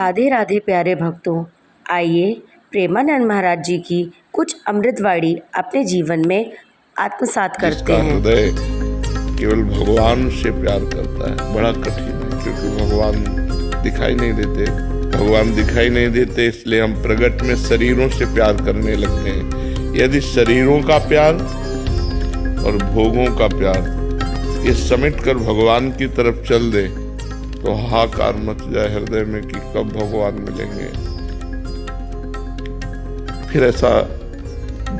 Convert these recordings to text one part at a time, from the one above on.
राधे राधे प्यारे भक्तों, आइए प्रेमानंद महाराज जी की कुछ अमृतवाणी अपने जीवन में आत्मसात करते हैं। हृदय केवल भगवान से प्यार करता है, बड़ा कठिन है, क्योंकि भगवान दिखाई नहीं देते। भगवान दिखाई नहीं देते, इसलिए हम प्रगट में शरीरों से प्यार करने लगते हैं। यदि शरीरों का प्यार और भोगों का प्यार ये समेट कर भगवान की तरफ चल दे तो हाहाकार मच जाए हृदय में कि कब भगवान मिलेंगे। फिर ऐसा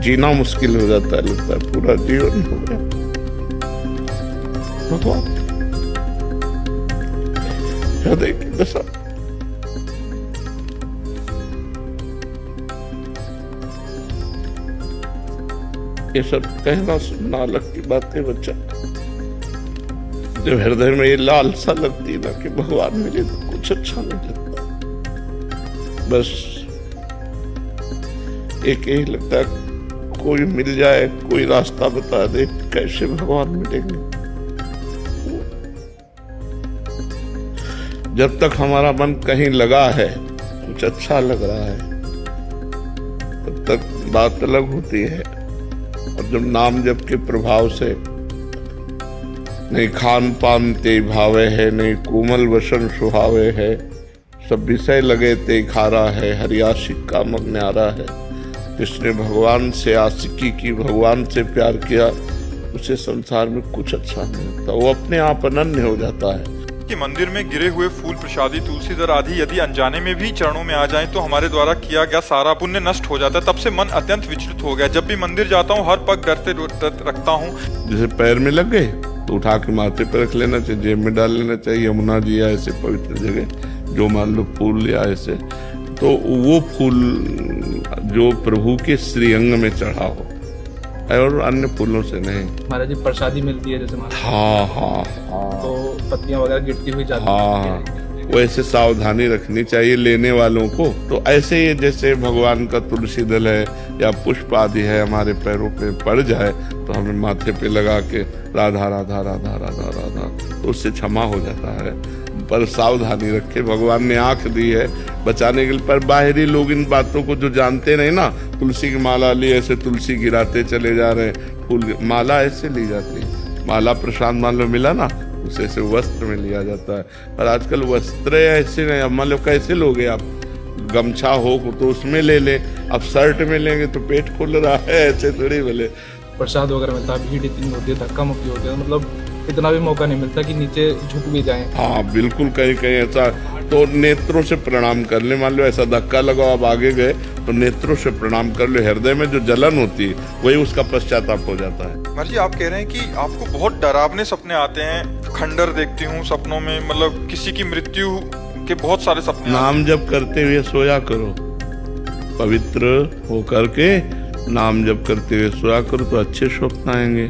जीना मुश्किल हो जाता है, लगता है पूरा जीवन हो गया भगवान। हृदय की दशा। ये सब कहना सुनना अलग की बातें बच्चा, जब हृदय में ये लालसा लगती ना कि भगवान मिले तो कुछ अच्छा नहीं लगता। बस एक यही लगता है कोई मिल जाए, कोई रास्ता बता दे कैसे भगवान मिलेंगे। जब तक हमारा मन कहीं लगा है, कुछ अच्छा लग रहा है, तब तक बात अलग होती है। और जब नाम जप के प्रभाव से नहीं खान पान ते भावे है, नहीं कोमल वसन सुहावे है, सब विषय लगे ते खारा है, हरियाशिक का मग न्यारा है। जिसने भगवान से आशिकी की, भगवान से प्यार किया, उसे संसार में कुछ अच्छा नहीं लगता, वो अपने आप अनन्य हो जाता है। कि मंदिर में गिरे हुए फूल, प्रसादी, तुलसी दर आदि यदि अनजाने में भी चरणों में आ जाएं तो हमारे द्वारा किया गया सारा पुण्य नष्ट हो जाता है। तब से मन अत्यंत विचलित हो गया। जब भी मंदिर जाता हूँ हर पग डरते रखता हूँ। जैसे पैर में लग गए तो उठा के माथे पर रख लेना चाहिए, जेब में डाल लेना चाहिए। यमुना जी या ऐसे पवित्र जगह जो मान लो फूल या ऐसे, तो वो फूल जो प्रभु के श्रीअंग में चढ़ा हो और अन्य फूलों से नहीं। महाराज जी प्रसादी मिलती है जैसे हाँ, तो पत्तियां वगैरह गिरती हुई जाती हाँ, वैसे सावधानी रखनी चाहिए लेने वालों को। तो ऐसे ही जैसे भगवान का तुलसी दल है या पुष्प आदि है, हमारे पैरों पे पड़ जाए तो हमें माथे पे लगा के राधा राधा राधा राधा राधा, तो उससे क्षमा हो जाता है। पर सावधानी रखे, भगवान ने आंख दी है बचाने के लिए। पर बाहरी लोग इन बातों को जो जानते नहीं ना, तुलसी की माला ली ऐसे तुलसी गिराते चले जा रहे हैं, फूल माला ऐसे ली जाती है। माला प्रसाद मान लो मिला ना, उसे ऐसे वस्त्र में लिया जाता है। पर आजकल वस्त्र ऐसे नहीं, अब मान लो कैसे लोगे आप, गमछा हो तो उसमें ले ले, अब शर्ट में लेंगे तो पेट खोल रहा है, ऐसे थोड़ी बोले। प्रसाद वगैरह मिलता है, भीड़ इतनी होती है, धक्का मुक्की होती है, मतलब इतना भी मौका नहीं मिलता कि नीचे झुक भी जाएं। हाँ बिल्कुल, कहीं कहीं ऐसा तो नेत्रों से प्रणाम कर ले। मान लो ऐसा धक्का लगा, आप आगे गए तो नेत्रों से प्रणाम कर ले। हृदय में जो जलन होती है वही उसका पश्चाताप हो जाता है। महाराज जी आप कह रहे हैं कि आपको बहुत डरावने सपने आते हैं, खंडर देखती हूँ सपनों में, मतलब किसी की मृत्यु के बहुत सारे सपने। नाम जप करते हुए सोया करो, पवित्र होकर के नाम जप करते हुए सोया करो तो अच्छे स्वप्न आएंगे।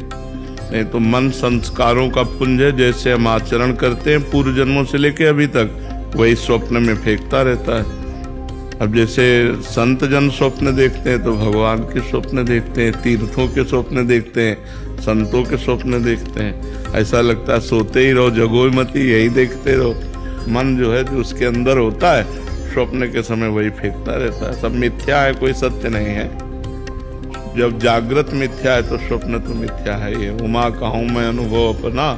नहीं तो मन संस्कारों का पुंज है, जैसे हम आचरण करते हैं पूर्व जन्मों से लेके अभी तक, वही स्वप्न में फेंकता रहता है। अब जैसे संत जन स्वप्न देखते हैं तो भगवान के स्वप्न देखते हैं, तीर्थों के स्वप्न देखते हैं, संतों के स्वप्न देखते हैं। ऐसा लगता है सोते ही रहो, जगो मती, यही देखते रहो। मन जो है जो उसके अंदर होता है, स्वप्न के समय वही फेंकता रहता है। सब मिथ्या है, कोई सत्य नहीं है। जब जागृत मिथ्या है तो स्वप्न तो मिथ्या है। ये उमा कहूँ मैं अनुभव अपना,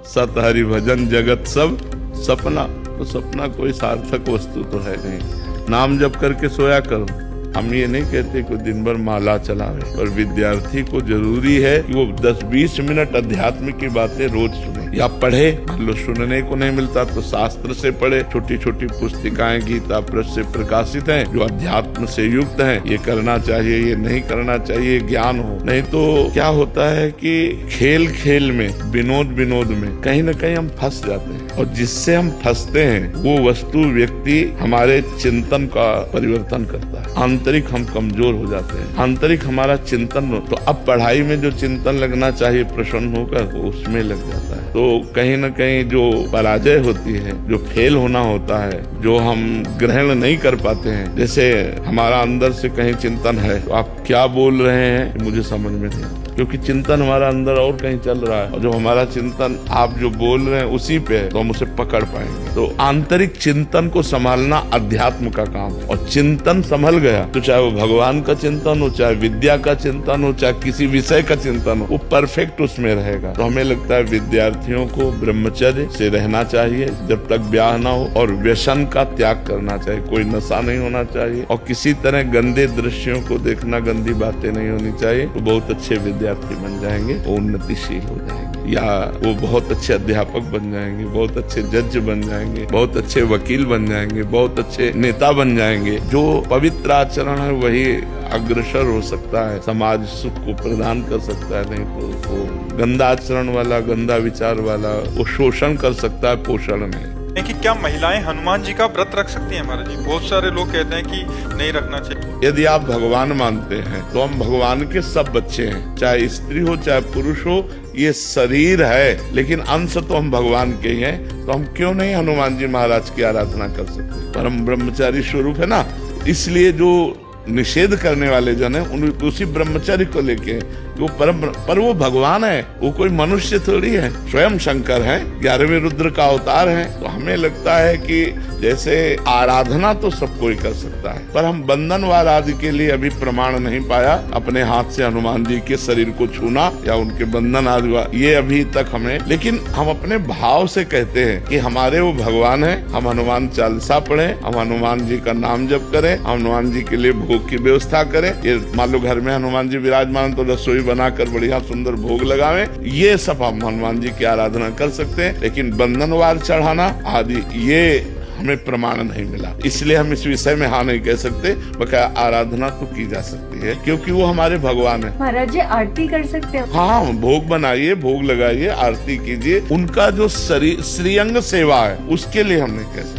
सत हरि भजन जगत सब सपना। तो सपना कोई सार्थक वस्तु तो है नहीं। नाम जप करके सोया करो। हम ये नहीं कहते कि दिन भर माला चलावे, पर विद्यार्थी को जरूरी है कि वो 10-20 मिनट अध्यात्म की बातें रोज सुने या पढ़े। मान लो सुनने को नहीं मिलता तो शास्त्र से पढ़े। छोटी छोटी पुस्तिकाएं गीता प्रेस से प्रकाशित हैं जो अध्यात्म से युक्त हैं। ये करना चाहिए, ये नहीं करना चाहिए, ज्ञान हो। नहीं तो क्या होता है कि खेल खेल में, विनोद विनोद में कहीं न कहीं हम फंस जाते हैं, और जिससे हम फंसते हैं वो वस्तु व्यक्ति हमारे चिंतन का परिवर्तन करता है। आंतरिक हम कमजोर हो जाते हैं, आंतरिक हमारा चिंतन हो, तो अब पढ़ाई में जो चिंतन लगना चाहिए प्रसन्न होकर, वो उसमें लग जाता है। तो कहीं न कहीं जो पराजय होती है, जो फेल होना होता है, जो हम ग्रहण नहीं कर पाते हैं, जैसे हमारा अंदर से कहीं चिंतन है तो आप क्या बोल रहे हैं मुझे समझ में नहीं आता, क्योंकि चिंतन हमारा अंदर और कहीं चल रहा है, और जो हमारा चिंतन आप जो बोल रहे हैं उसी पे है, तो हम उसे पकड़ पाएंगे। तो आंतरिक चिंतन को संभालना अध्यात्म का काम है, और चिंतन संभल गया तो चाहे वो भगवान का चिंतन हो, चाहे विद्या का चिंतन हो, चाहे किसी विषय का चिंतन हो, वो परफेक्ट उसमें रहेगा। तो हमें लगता है विद्यार्थियों को ब्रह्मचर्य से रहना चाहिए जब तक ब्याह ना हो, और व्यसन का त्याग करना चाहिए, कोई नशा नहीं होना चाहिए, और किसी तरह गंदे दृश्यों को देखना, गंदी बातें नहीं होनी चाहिए। तो बहुत अच्छे विद्यार्थी बन जाएंगे, वो उन्नतिशील हो जाएंगे, या वो बहुत अच्छे अध्यापक बन जाएंगे, बहुत अच्छे जज बन जाएंगे, बहुत अच्छे वकील बन जाएंगे, बहुत अच्छे नेता बन जाएंगे। जो पवित्र आचरण है वही अग्रसर हो सकता है, समाज सुख को प्रदान कर सकता है, नहीं तो वो गंदा आचरण वाला, गंदा विचार वाला वो शोषण कर सकता है, पोषण नहीं। कि क्या महिलाएं हनुमान जी का व्रत रख सकती हैं महाराज जी? बहुत सारे लोग कहते हैं कि नहीं रखना चाहिए। यदि आप भगवान मानते हैं तो हम भगवान के सब बच्चे हैं, चाहे स्त्री हो चाहे पुरुष हो, ये शरीर है लेकिन अंश तो हम भगवान के ही हैं। तो हम क्यों नहीं हनुमान जी महाराज की आराधना कर सकते? परम ब्रह्मचारी स्वरूप है ना, इसलिए जो निषेध करने वाले जन है उन उसी ब्रह्मचर्य को लेके, वो पर वो भगवान है, वो कोई मनुष्य थोड़ी है, स्वयं शंकर है, 11वें रुद्र का अवतार है। तो हमें लगता है कि जैसे आराधना तो सब कोई कर सकता है, पर हम बंधनवार आदि के लिए अभी प्रमाण नहीं पाया अपने हाथ से हनुमान जी के शरीर को छूना या उनके बंधन आदि, ये अभी तक हमें, लेकिन हम अपने भाव से कहते हैं कि हमारे वो भगवान है, हम हनुमान चालीसा पढ़ें, हम हनुमान जी का नाम जप करें, हनुमान जी के लिए भोग की व्यवस्था करें। ये मान लो घर में हनुमान जी विराजमान तो रसोई बनाकर बढ़िया सुंदर भोग लगावें, ये सब हम हनुमान जी की आराधना कर सकते हैं। लेकिन बंधनवार चढ़ाना आदि ये हमें प्रमाण नहीं मिला, इसलिए हम इस विषय में हाँ नहीं कह सकते। बकाया आराधना तो की जा सकती है क्योंकि वो हमारे भगवान है। महाराज जी आरती कर सकते हो? हाँ, भोग बनाइए, भोग लगाइए, आरती कीजिए। उनका जो श्रीअंग सेवा है उसके लिए हम नहीं कह सकते,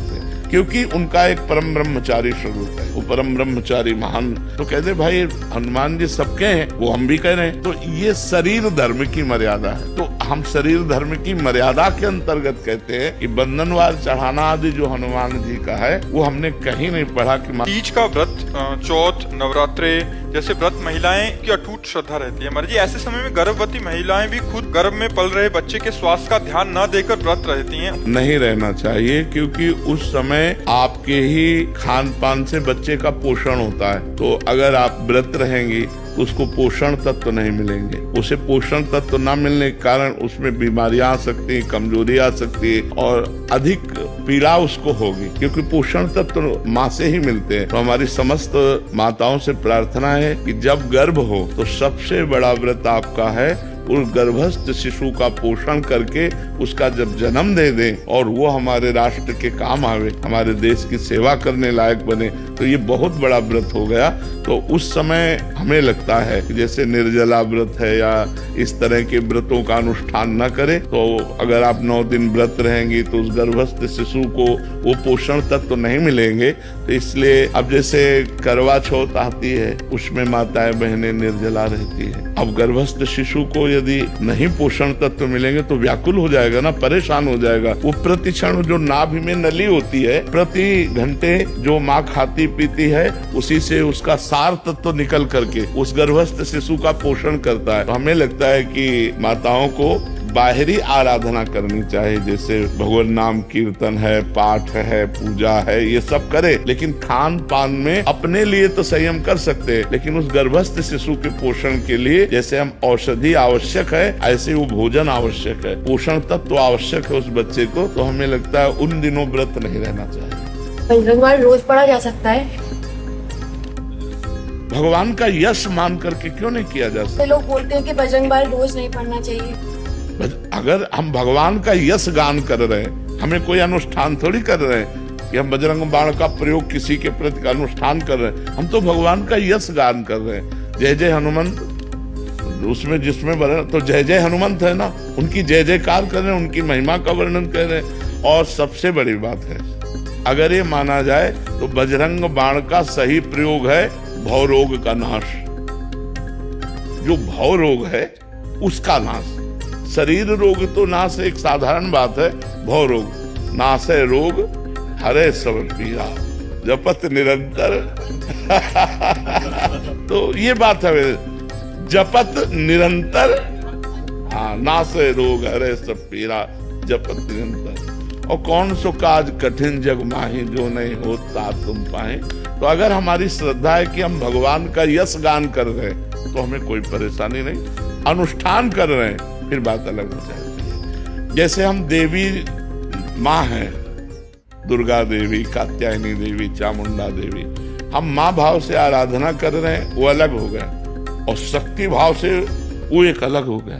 क्योंकि उनका एक परम ब्रह्मचारी स्वरूप है, वो परम ब्रह्मचारी महान। तो कहते भाई हनुमान जी सबके हैं, वो हम भी कह रहे हैं। तो ये शरीर धर्म की मर्यादा है, तो हम शरीर धर्म की मर्यादा के अंतर्गत कहते हैं कि बंधनवार चढ़ाना आदि जो हनुमान जी का है वो हमने कहीं नहीं पढ़ा कि तीज का व्रत, चौथ, नवरात्रे जैसे व्रत महिलाएं की अटूट श्रद्धा रहती है। महाराज जी ऐसे समय में गर्भवती महिलाएं भी खुद गर्भ में पल रहे बच्चे के स्वास्थ्य का ध्यान न देकर व्रत रहती हैं। नहीं रहना चाहिए, क्योंकि उस समय आपके ही खान पान से बच्चे का पोषण होता है। तो अगर आप व्रत रहेंगी उसको पोषण तत्व नहीं मिलेंगे, उसे पोषण तत्व न मिलने के कारण उसमें बीमारियां आ सकती हैं, कमजोरी आ सकती है और अधिक पीड़ा उसको होगी, क्योंकि पोषण तत्व माँ से ही मिलते हैं। तो हमारी समस्त माताओं से प्रार्थना है कि जब गर्भ हो तो सबसे बड़ा व्रत आपका है उस गर्भस्थ शिशु का पोषण करके उसका जब जन्म दे दें और वो हमारे राष्ट्र के काम आवे, हमारे देश की सेवा करने लायक बने, तो ये बहुत बड़ा व्रत हो गया। तो उस समय हमें लगता है कि जैसे निर्जला व्रत है या इस तरह के व्रतों का अनुष्ठान न करें। तो अगर आप 9 दिन व्रत रहेंगी तो उस गर्भस्थ शिशु को वो पोषण तत्व तो नहीं मिलेंगे। तो इसलिए अब जैसे करवा चौथ आती है उसमें माताएं बहनें निर्जला रहती है। अब गर्भस्थ शिशु को यदि नहीं पोषण तत्व मिलेंगे तो व्याकुल हो जाएगा ना, परेशान हो जाएगा। वो प्रति क्षण जो नाभि में नली होती है, प्रति घंटे जो माँ खाती पीती है उसी से उसका सार तत्व निकल करके उस गर्भस्थ शिशु का पोषण करता है। तो हमें लगता है कि माताओं को बाहरी आराधना करनी चाहिए, जैसे भगवान नाम कीर्तन है, पाठ है, पूजा है, ये सब करे, लेकिन खान पान में अपने लिए तो संयम कर सकते हैं, लेकिन उस गर्भस्थ शिशु के पोषण के लिए जैसे हम औषधि आवश्यक है ऐसे वो भोजन आवश्यक है, पोषण तत्व आवश्यक है उस बच्चे को। तो हमें लगता है उन दिनों व्रत नहीं रहना चाहिए। बजरंगबाण रोज पढ़ा जा सकता है? भगवान का यश मान करके क्यों नहीं किया जा सकता? लोग बोलते हैं कि बजरंगबाण रोज नहीं पढ़ना चाहिए। अगर हम भगवान का यश गान कर रहे हैं, हमें कोई अनुष्ठान थोड़ी कर रहे हैं कि हम बजरंग बाण का प्रयोग किसी के प्रति का अनुष्ठान कर रहे हैं, हम तो भगवान का यश गान कर रहे हैं। जय जय हनुमंत उसमें जिसमें बने तो जय जय हनुमंत है ना, उनकी जय जयकार कर रहे हैं, उनकी महिमा का वर्णन कर रहे हैं। और सबसे बड़ी बात है, अगर ये माना जाए तो बजरंग बाण का सही प्रयोग है भव रोग का नाश। जो भव रोग है उसका नाश, शरीर रोग तो नाश एक साधारण बात है, भव रोग नाश है रोग हरे सब पीरा जपत निरंतर तो ये बात है। जपत निरंतर, हाँ, नासे रोग हरे सब पीरा, जपत निरंतर। और कौन सो काज कठिन जग माही, जो नहीं होता तुम पाए। तो अगर हमारी श्रद्धा है कि हम भगवान का यश गान कर रहे हैं तो हमें कोई परेशानी नहीं, अनुष्ठान कर रहे हैं फिर बात अलग हो जाती है। जैसे हम देवी माँ हैं, दुर्गा देवी, कात्यायनी देवी, चामुंडा देवी, हम माँ भाव से आराधना कर रहे हैं, वो अलग हो गया, और शक्ति भाव से वो एक अलग हो गया।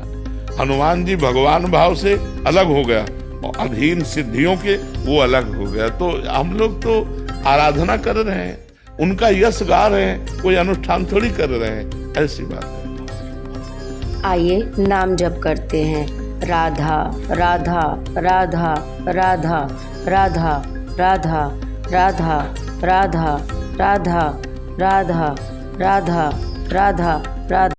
हनुमान जी भगवान भाव से अलग हो गया, और अधीन सिद्धियों के वो अलग हो गया। तो हम लोग तो आराधना कर रहे हैं, उनका यश गा रहे हैं, कोई अनुष्ठान थोड़ी कर रहे हैं, ऐसी बात है। आइए नाम जप करते हैं। राधा राधा राधा राधा राधा राधा राधा राधा राधा राधा राधा राधा राधा।